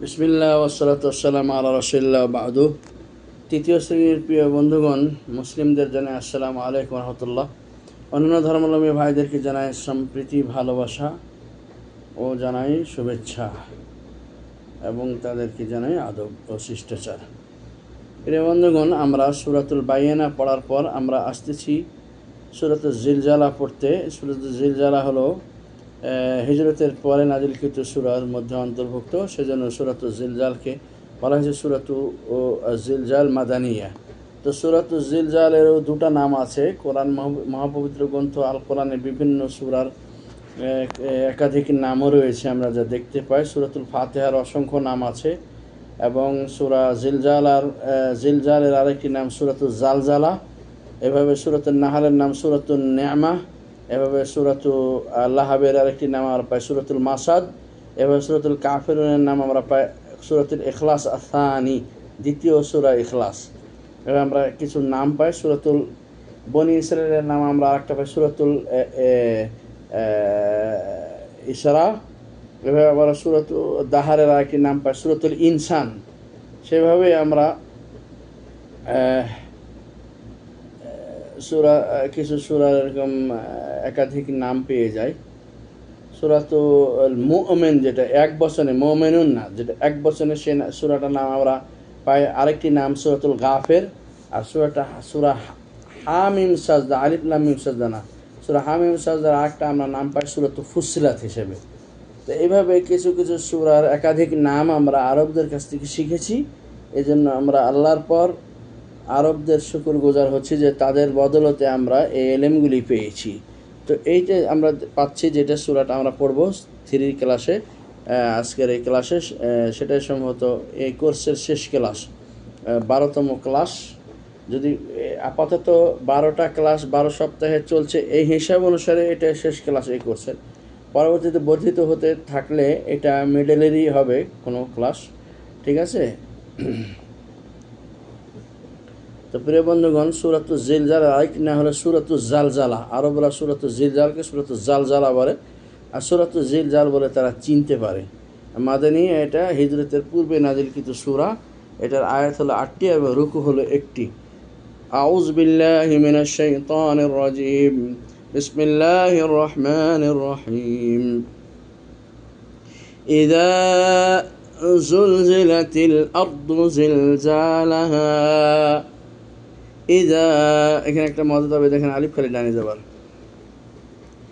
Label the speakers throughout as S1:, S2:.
S1: বিসমিল্লাহ ওয়াসসালাতু ওয়াসসালামু আলা রাসূলিল্লাহ বা'দু। তৃতীয় শ্রেণীর প্রিয় বন্ধুগণ, মুসলিমদের জানাই আসসালামু আলাইকুম রহমতুল্লাহ। অন্যান্য ধর্মাবলম্বী ভাইদেরকে জানাই সম্প্রীতি, ভালোবাসা ও জানাই শুভেচ্ছা এবং তাদেরকে জানাই আদব ও শিষ্টাচার। প্রিয় বন্ধুগণ, আমরা সূরাতুল বাইয়িনা পড়ার পর আমরা আসতেছি সূরাতুল জিলজালা পড়তে। সূরাতুল জিলজালা হলো হিজরতের পরে নাজিলকৃত সূরার মধ্যে অন্তর্ভুক্ত, সেজন্য সূরাতুল জিলজালকে বলা হয়েছে সূরাতুল জিলজাল মাদানিয়া। তো সূরাতুল জিলজালেরও দুটো নাম আছে। কোরআন মহাপবিত্র গ্রন্থ আল কোরআনে বিভিন্ন সূরার একাধিক নামও রয়েছে, আমরা যা দেখতে পাই। সূরাতুল ফাতিহার অসংখ্য নাম আছে এবং সূরা জিলজালের আরেকটি নাম সূরাতুল জালজালা। এভাবে সূরাতুল নাহলের নাম সূরাতুল নি'মা। এভাবে সূরাতুল লাহাবের আরেকটি নাম আমরা পাই সূরাতুল মাসাদ। এভাবে সূরাতুল কাফিরুনের নাম আমরা পাই সূরাতুল ইখলাস আসানি, দ্বিতীয় সূরা ইখলাস। এভাবে আমরা কিছু নাম পাই। সূরাতুল বনি ইসরাইলের নাম আমরা আরেকটা পাই সূরাতুল ইসরা। এভাবে আবার সূরাতুল দাহারের আরেকটি নাম পাই সূরাতুল ইনসান। সেভাবে আমরা কিছু সূরার এরকম একাধিক নাম পেয়ে যায়। সূরাতুল মুমিন, যেটা এক বচনে, মুমিনুন না, যেটা এক বচনে, সে সূরাটার নাম আমরা পাই আরেকটি নাম সূরাতুল গাফির। আর সূরা হামিম সাজদা, আলিফ লাম মিম সাজদা না, সূরা হামিম সাজদার আরেকটা আমরা নাম পাই সূরাতুল ফুসিলাত হিসেবে। তো এইভাবে কিছু কিছু সূরার একাধিক নাম আমরা আরবদের কাছ থেকে শিখেছি। এজন্য আমরা আল্লাহর পর আরবদের শুকর গুজার হচ্ছে যে তাদের বদলতে আমরা এই এলেমগুলি পেয়েছি। তো এইটা আমরা পাচ্ছি, যেটা সূরাটা আমরা পড়বো 3 ক্লাসে, আজকের এই ক্লাসে। সেটাই সম্ভবত এই কোর্সের শেষ ক্লাস, 12তম ক্লাস। যদি আপাতত 12টা ক্লাস 12 সপ্তাহে চলছে, এই হিসাব অনুসারে এটা শেষ ক্লাস এই কোর্সের। পরবর্তীতে বর্ধিত হতে থাকলে এটা মিডলেরই হবে কোনো ক্লাস, ঠিক আছে? তো প্রিয় বন্ধুগণ, সূরাতুল জিলজাল আরেকটি নাম হলো সূরাতুল জালজালা। আরবরা সূরাতুল জিলজালকে সূরাতুল জালজালা বলে, আর সূরাতুল জিলজাল বলে তারা চিনতে পারে। মাদানী, এটা হিজরতের পূর্বে নাজিলকৃত সূরা। এটার আয়াত হলো 8টি এবং রুকু হলো 1টি। আউযু বিল্লাহি মিনাশ শাইতানির রাজিম। বিসমিল্লাহির রহমানির রহিম। ইযা যুলজিলাতিল আরদু জিলজালাহা। ইযা, এখানে একটা মজা হবে, দেখেন আলিফ খালি ডানে যাবার,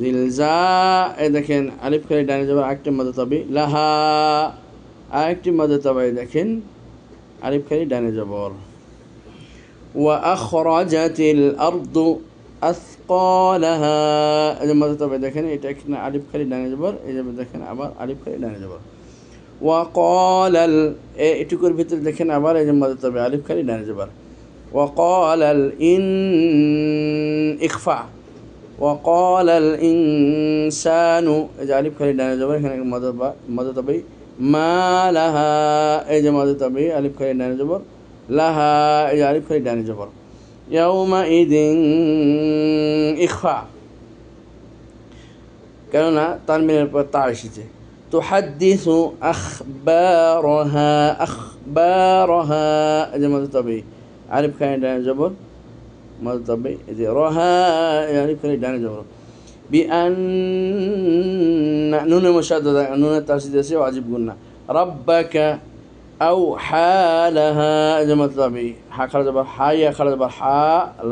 S1: জিলজা, এই দেখেন আলিফ খালি ডানে যাবার। আরেকটি মজা হবে লাহা, আরেকটি মজা হবে, দেখেন আলিফ খালি ডানে যাবার। ওয়া আখরাজাতিল আরদু আসকালাহা, এই যে মজা হবে, দেখেন এটা এখানে আলিফ খালি ডানে যাবার, এই যে দেখেন আবার আলিফ খালি ডানে যাবার। ওয়া ক্বালাল, এটুকুর ভিতরে দেখেন আবার এই যে মজা হবে, আলিফ খালি ডানে যাবার। وقال إخفاء وقال الإنسان، এই যে আলিফ খালি ডানে যাবে, এখানে মদদ হবে মা লাহা, এই যে মদদ হবে আলিফ খালি ডানে যাবে, লাহা, এই যে আলিফ খালি ডানে যাবে। ইয়াউমাইদিন ইখফা, কেননা তানবিনের পর তা এসেছে। তুহাদ্দিসু আখবারহা, আখবারহা, এই যে মদদ হবে আলিফ খালি ডানে যাবর, মদদ হবে এই যে রহা, আলিফ খালি ডানে যাবর। বিআন্না, নুনে মুশাদ্দাদা, নুনে তাসদীদ আছে, ওয়াজিব গুন্না। রাব্বাকা আওহা লাহা, এই যে মদদ হবে হা খালি যাবর, হা, ইয়া খালি যাবর হা,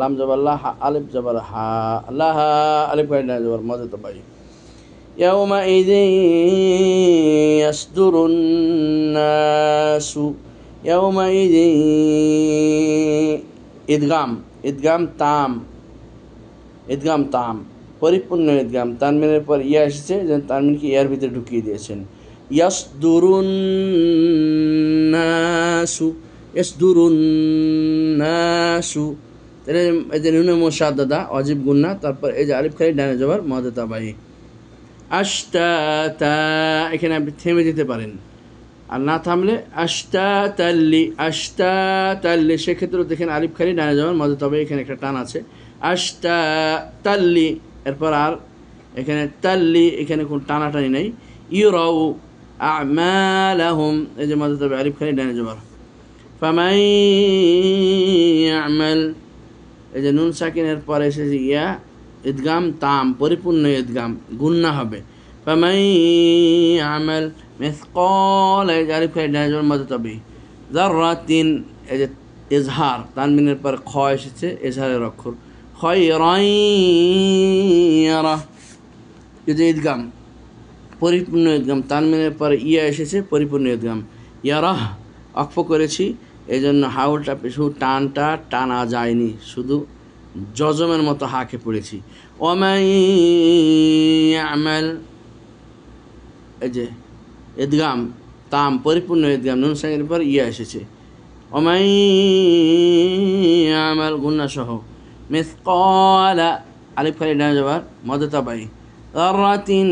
S1: লাম যাবর লা, আলিফ যাবর হা, লাহা, আলিফ খালি ডানে যাবর, মদদ হবে। ইয়াউমাইদিন ইয়াসদুরুন নাসু, ইয়াউমাইদিন ইদগাম, ইদগাম তাম, ইদগাম তাম, পরিপূর্ণ ইদগাম। তানমিনের পর ইয়া এসেছে, যেন তানমিনকে ইয়ার ভিতরে ঢুকিয়ে দিয়েছেন। ইয়াসদুরুন নাসু, ইয়াসদুরুন নাসু, তাহলে এই যে নুনে মুশাদ্দাদা, ওয়াজিব গুন্না, তারপর এই যে আলিফ খালি ডানে যাবার, মদদ তাবাই। আশতাতা, এখানে আপনি থেমে যেতে পারেন, আর না থামলে আশতাতাল্লি, আশতাতাল্লি, সেক্ষেত্রেও দেখেন আলিফ খালি ডানে যাবেন, মজা তবে এখানে একটা টান আছে, আশতাতাল্লি। এরপর আর এখানে তাল্লি, এখানে কোনো টানাটানি নেই। ইউরাউ আমালাহুম এই যে মধ্যে তবে আলিফ খালি ডানে জবর ফামান ইয়ামাল এই যে নুন সাকিনের পরে এসেছে ইয়া ইদগাম তাম পরিপূর্ণ ইদগাম গুন্না হবে ফামান ইয়ামাল মিসকাল এই যে আলিফ খালি ডানে জবর মধ্যে তবে যাররাতিন এই যে ইজহার তানবিনের পর খ এসেছে ইজহারের অক্ষর খায়রান ইয়ারা এই যে ইদগাম পরিপূর্ণ ইদগাম তানবিনের পর ইয়া এসেছে পরিপূর্ণ ইদগাম ইয়ারাহ অক্ফ করেছি এই জন্য হাউলটা শুধু টানটা টানা যায়নি শুধু জজমের মতো হাঁকে পড়েছি ওয়ামান ইয়ামাল এই যে ইদগাম তাম পরিপূর্ণ ইদগাম নুন সাকিনের পর ইয়া এসেছে ওয়ামান ইয়ামাল গুন্না সহ মিসকালা আলিফ খালি ডানে জবর মদ তাবাই যাররাতিন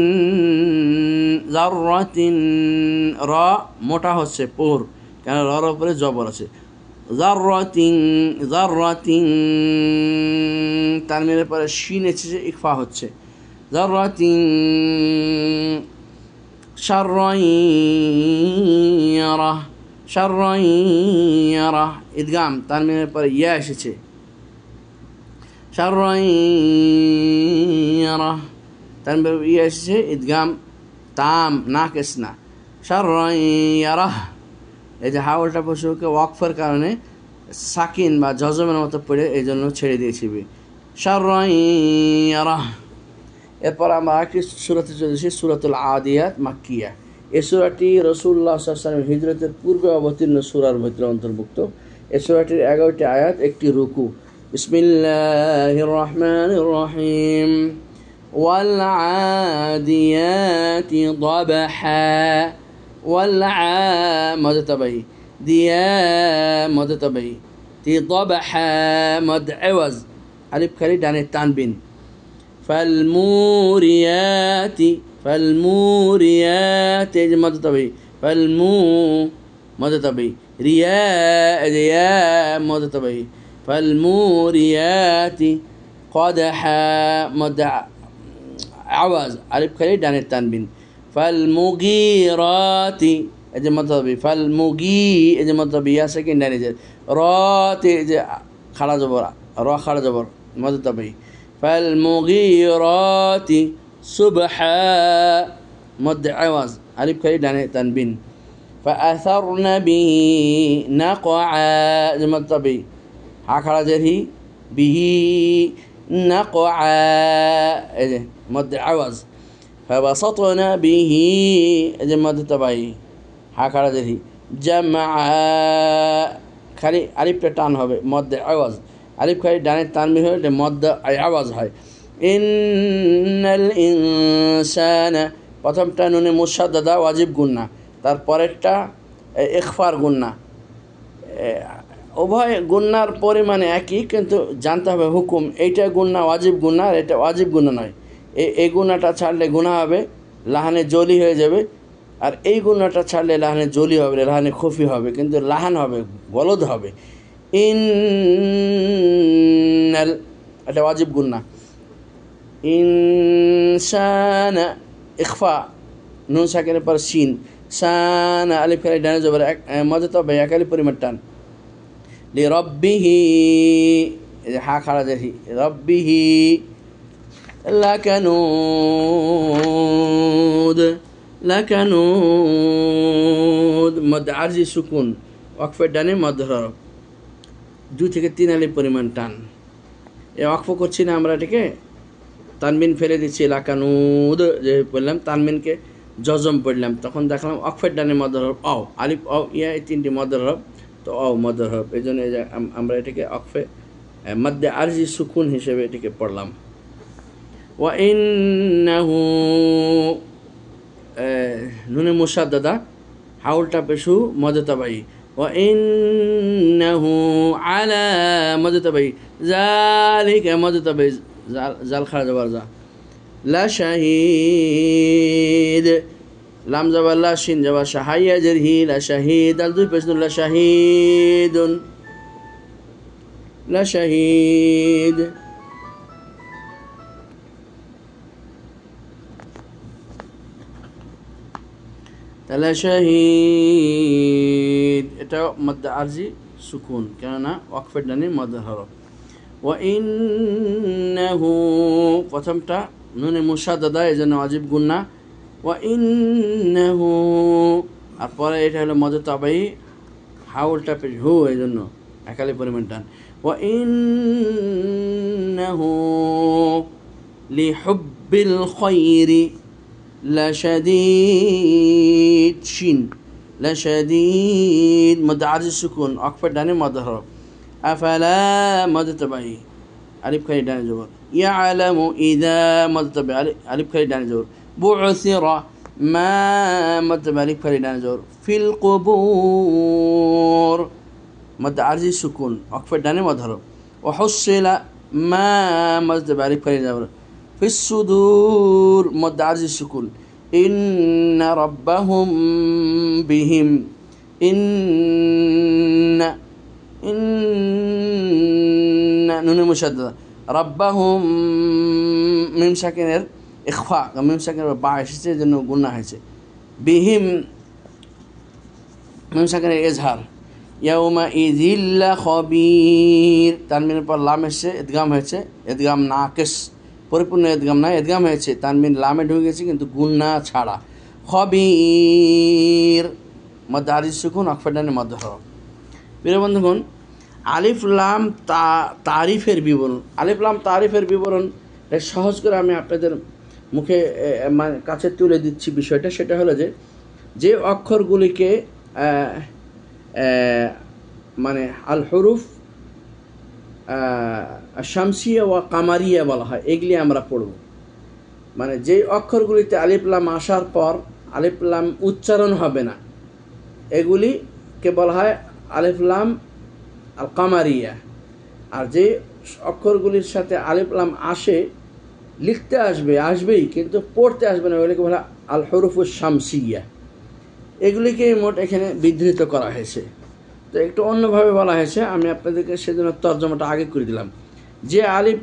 S1: যাররাতিন র মোটা হচ্ছে পোর কেন রর উপরে জবর আছে যাররাতিন যাররাতিন তানবিনের পরে শিন এসেছে ইকফা হচ্ছে যাররাতিন শাররান ইয়ারা শাররান ইয়ারা ইদগাম তানবিনের পরে ইয়া এসেছে শাররান ইয়ারা তানবির ইয়া এসেছে ইদগাম তাম নাকিস না শাররান ইয়ারা এই যে হাওলটা পশুকে ওয়াকফের কারণে সাকিন বা জজমের মতো পড়ে এই জন্য ছেড়ে দিয়েছি শাররান ইয়ারা এরপর আমরা আরেকটি সূরাতে চলেছি সূরাতুল আদিয়াত মাক্কিয়া এই সূরাটি রাসূলুল্লাহ সাল্লাল্লাহু আলাইহি ওয়াসাল্লাম হিজরতের পূর্বে অবতীর্ণ সূরার ভিতরে অন্তর্ভুক্ত এই সূরাটির 11টি আয়াত একটি রুকু বিসমিল্লাহির রহমানির রহিম ওয়াল আদিয়াতি দাবহা ওয়াল মদ তাবাই দিয়া মদ তাবাই তি দাবহা মদ আওয়াজ আলিফ খালি ডানে তানবিন فالموريات فالموريات مد طبيعي مد طبيعي رياء مد طبيعي فالموريات قدحا مد عوز ألف كلي دان التنبين فالمغيرات مد طبيعي فالمغي مد طبيعي سكين دان رات خلا جبر را خلا جبر مد طبيعي فالمغيرات صبحا مد عوض ألف كلي داني تنبين فأثرن به نقعا مد طبيعي حكرا جري به نقعا مد عوض فبسطن به مد طبيعي حكرا جري جمعا خلي ألف تان হবে مد عوض আলিফ খালি ডানে তানবিন হলে মদ্দ আওয়াজ হয় ইন্নাল ইনসানা প্রথমটা নুনে মুশাদ্দাদা ওয়াজিব গুন্না তার পরেরটা ইখফার গুন্না উভয় গুন্নার পরিমাণে একই কিন্তু জানতে হবে হুকুম এইটা গুন্না ওয়াজিব গুন্না আর এটা ওয়াজিব গুন্না নয় এই গুন্নাটা ছাড়লে গুনাহ হবে লাহানে জলি হয়ে যাবে আর এই গুন্নাটা ছাড়লে লাহানে জলি হবে লাহানে খুফি হবে কিন্তু লাহান হবে গলদ হবে ইন্নাল এটা ওয়াজিব গুন্না ইনসানা ইখফা নুন সাকিনের পর শিন সানা আলিফ খালি ডানে জবর মদ তবে একালি পরিমাণ টান লি রাব্বিহি হা খাড়া দেখি রাব্বিহি লাকানুদ মদ আরজি সুকুন ওয়াকফের ডানে মদ হরফ 2 থেকে 3 আলিফ পরিমাণ টান এ ওয়াকফ করছি না আমরা এটাকে তানবিন ফেলে দিচ্ছি লাকানুদ যে বললাম তানবিনকে জজম পড়লাম তখন দেখলাম ওয়াকফের ডানে মদ হরফ আও আলিফ আও ইয়া এই তিনটি মদ হরফ তো আও মদ হরফ এই জন্য আমরা এটাকে ওয়াকফে মধ্যে আরজি সুকুন হিসেবে এটাকে পড়লাম ওয়া ইন্নাহু নুনে মুশাদ্দাদা হাউলটা পেশু মদ তাবাই وإنه على مد تبعي ذلك مد تبعي زال خرج برزا لا شهيد لام زبر لا شين زبر شهيا جرهي لا شهيد الدو بسن لا شهيد لا شهيد লাশাহিদ, এটা মধ্যে আরজি সুকুন, কেননা ওয়াকফের ডানে মধ্যে হরফ। ওয়া ইন্নাহু, প্রথমটা নুনে মুশাদ্দাদা, এই জন্য ওয়াজিব গুন্না। ওয়া ইন্নাহু, আর পরে এটা হলো মধ্যে তাবাই, হাউলটা পেশ হু, এই জন্য একালি পরিমাণ টান। ওয়া ইন্নাহু লিহুব্বিল খায়রি লাশাদীদ, শিন লাশাদীদ মধ্যে আরজি সুকুন, ওয়াকফের ডানে মধ্যে হরফ। আফালা মধ্যে তাবাই, আলিফ খালি ডানে জবর। ইয়ালামু ইযা মধ্যে তাবাই, আলিফ খালি ডানে জবর। বু'সিরা মা মধ্যে তাবাই, আলিফ খালি ডানে জবর। ফিল কুবুর মধ্যে আরজি সুকুন, ওয়াকফের ডানে মধ্যে হরফ। ওয়া হুসিলা মা মধ্যে তাবাই, আলিফ খালি জবর। ফিস সুদুর মধ্যে আরজি সুকুন। ইন্না রাব্বাহুম বিহিম, ইন্না নুনে মুশাদ্দাদা, রাব্বাহুম মিম সাকিনের ইখফা, মিম সাকিনের বা এসেছে, এই জন্য গুন্না হয়েছে। বিহিম মিম সাকিনের এজহার। ইয়াউমা ইযিল্লা খবীর, তানমিনের পর লাম এসেছে, ইদগাম হয়েছে, ইদগাম নাকিস, পরিপূর্ণ ইদগাম না, ইদগাম হয়েছে, তানমিন লামে ঢুকে গেছে কিন্তু গুন্না ছাড়া। খবীর মধ্যে আরজি সুকুন, ওয়াকফের ডানে মধ্যে হরফ। প্রিয় বন্ধুগণ, আলিফ লাম তারিফের বিবরণ, আলিফ লাম তারিফের বিবরণ সহজ করে আমি আপনাদের মুখে কাছে তুলে দিচ্ছি বিষয়টা। সেটা হলো যে অক্ষরগুলিকে মানে আল হরুফ শামসিয়া ওয়া কামারিয়া বলা হয়, এগুলি আমরা পড়ব। মানে যেই অক্ষরগুলিতে আলিফ লাম আসার পর আলিফ লাম উচ্চারণ হবে না, এগুলিকে বলা হয় আলিফ লাম আল কামারিয়া। আর যে অক্ষরগুলির সাথে আলিফ লাম আসে, লিখতে আসবেই কিন্তু পড়তে আসবে না, ওগুলিকে বলা আল হরুফুস শামসিয়া। এগুলিকে মোট এখানে বিধৃত করা হয়েছে। তো একটু অন্যভাবে বলা হয়েছে, আমি আপনাদেরকে সেজন্য তর্জমাটা আগে করে দিলাম। যে আলিফ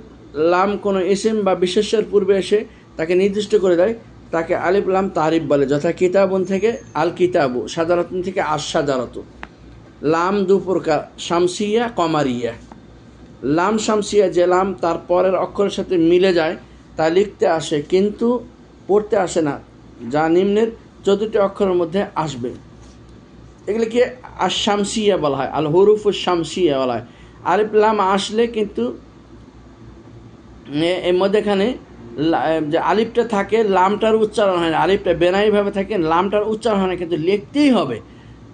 S1: লাম কোনো ইসিম বা বিশেষ্যের পূর্বে এসে তাকে নির্দিষ্ট করে দেয়, তাকে আলিফ লাম তারিফ বলে। যথা কিতাবুন থেকে আল কিতাবু, সাজারাতুন থেকে আশ সাজারাতু। লাম দু প্রকার, শামসিয়া, কমারিয়া। লাম শামসিয়া, যে লাম তার পরের অক্ষরের সাথে মিলে যায়, তা লিখতে আসে কিন্তু পড়তে আসে না, যা নিম্নের 14টি অক্ষরের মধ্যে আসবে, এগুলিকে আশ-শামসিয়া বলা হয়, আল হুরুফুস শামসিয়া বলা হয়। আলিফ লাম আসলে কিন্তু এর মধ্যেখানে যে আলিফটা থাকে, লামটার উচ্চারণ হয় না, আলিফটা বেনাইভাবে থাকে, লামটার উচ্চারণ হয় না, কিন্তু লিখতেই হবে।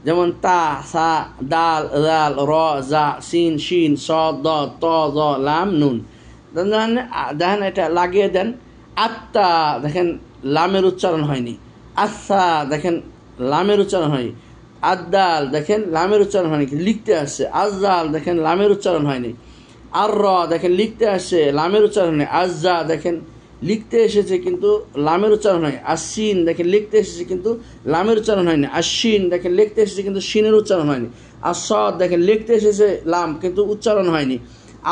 S1: যেমন তা, সা, দাল, দাল, র, জা, সিন, শিন, স, দ, ত, জ, লাম, নুন। দেখেন এটা লাগিয়ে দেন, আত্মা, দেখেন লামের উচ্চারণ হয়নি। আচ্ছা, দেখেন লামের উচ্চারণ হয়নি। আদাল, দেখেন লামের উচ্চারণ হয়নি, লিখতে আসছে। আজাল, দেখেন লামের উচ্চারণ হয়নি। আর র, দেখেন লিখতে আসছে, লামের উচ্চারণ হয়। আজ্জা, দেখেন লিখতে এসেছে কিন্তু লামের উচ্চারণ হয়। আসিন, দেখেন লিখতে এসেছে কিন্তু লামের উচ্চারণ হয়নি। আশিন, দেখেন লিখতে এসেছে কিন্তু শিনের উচ্চারণ হয়নি। আসদ, দেখেন লিখতে এসেছে লাম কিন্তু উচ্চারণ হয়নি।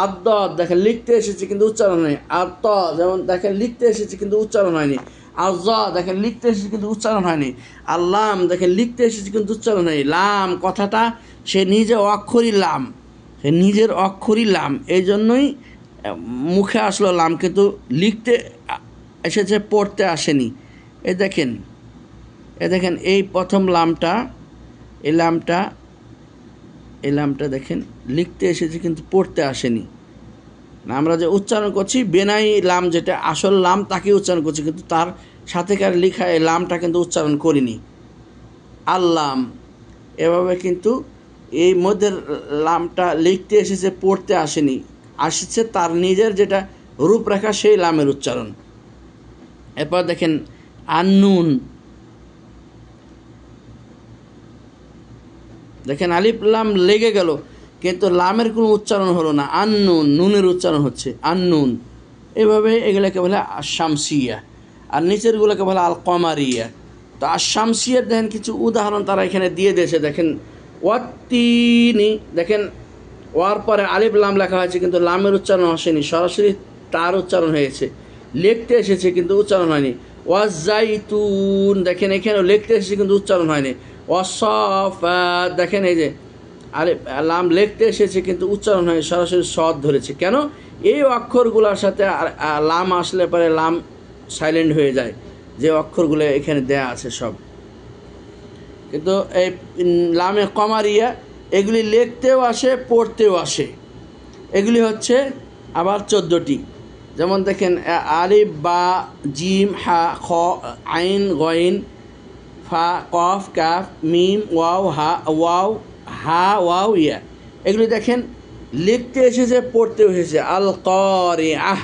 S1: আদ, দেখেন লিখতে এসেছে কিন্তু উচ্চারণ হয়নি। আর ত, যেমন দেখেন লিখতে এসেছে কিন্তু উচ্চারণ হয়নি। আজ্জা, দেখেন লিখতে এসেছে কিন্তু উচ্চারণ হয়নি। আল্লাম, দেখেন লিখতে এসেছে কিন্তু উচ্চারণ হয়নি। লাম কথাটা সে নিজে অক্ষরই লাম, সে নিজের অক্ষরই লাম, এই জন্যই মুখে আসলো লাম, কিন্তু লিখতে এসেছে, পড়তে আসেনি। এই দেখেন এই প্রথম লামটা, এই লামটা দেখেন লিখতে এসেছে কিন্তু পড়তে আসেনি। আমরা যে উচ্চারণ করছি বেনাই লাম, যেটা আসল লাম, তাকে উচ্চারণ করছি, কিন্তু তার সাথেকার লেখা এই লামটা কিন্তু উচ্চারণ করিনি। আল্লাম, এভাবে কিন্তু এই মধ্যের লামটা লিখতে এসেছে, পড়তে আসেনি, আসছে তার নিজের যেটা রূপরেখা, সেই লামের উচ্চারণ। এরপর দেখেন আন্নুন, দেখেন আলিফ লাম লেগে গেল কিন্তু লামের কোনো উচ্চারণ হলো না। আন্নুন, নুনের উচ্চারণ হচ্ছে আন্নুন। এভাবে এগুলোকে বলে আশ-শামসিয়া, আর নিচেরগুলোকে বলে আল কমারিয়া। তো আশ-শামসিয়ার দেখেন কিছু উদাহরণ তারা এখানে দিয়ে দিয়েছে। দেখেন ওয়াত্তিনি, দেখেন ওয়ার পরে আলিফ লাম লেখা হয়েছে কিন্তু লামের উচ্চারণ আসেনি, সরাসরি তার উচ্চারণ হয়েছে। লিখতে এসেছে কিন্তু উচ্চারণ হয়নি। ওয়াজাইতুন, দেখেন এখানেও লিখতে এসেছে কিন্তু উচ্চারণ হয়নি। ওয়াসফাত, দেখেন এই যে আলিফ লাম লিখতে এসেছে কিন্তু উচ্চারণ হয়নি, সরাসরি সদ ধরেছে। কেন? এই অক্ষরগুলোর সাথে লাম আসলে পরে লাম সাইলেন্ট হয়ে যায়, যে অক্ষরগুলো এখানে দেয়া আছে সব। কিন্তু এই লামে কমারিয়া এগুলি লিখতেও আসে, পড়তেও আসে। এগুলি হচ্ছে আবার 14টি। যেমন দেখেন আলিফ, বা, জিম, হা, খ, আইন, গইন, ফা, কফ, কাফ, মিম, ওয়াও, হা, ওয়াও, ইয়া। এগুলি দেখেন লিখতে এসেছে, পড়তেও এসেছে। আল কারিআহ,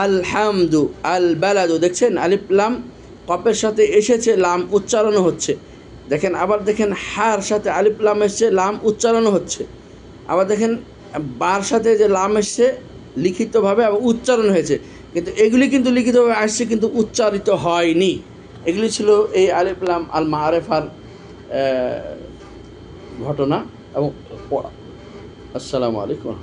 S1: আল হামদু, আল বালাদু, দেখছেন আলিফ লাম কফের সাথে এসেছে, লাম উচ্চারণও হচ্ছে। দেখেন আবার দেখেন হার সাথে আলিফ লাম এসছে, লাম উচ্চারণও হচ্ছে। আবার দেখেন বার সাথে যে লাম এসছে লিখিতভাবে আবার উচ্চারণ হয়েছে, কিন্তু এগুলি কিন্তু লিখিতভাবে আসছে কিন্তু উচ্চারিত হয়নি। এগুলি ছিল এই আলিফ লাম আল মাআরিফার ঘটনা এবং পড়া। আসসালামু আলাইকুম।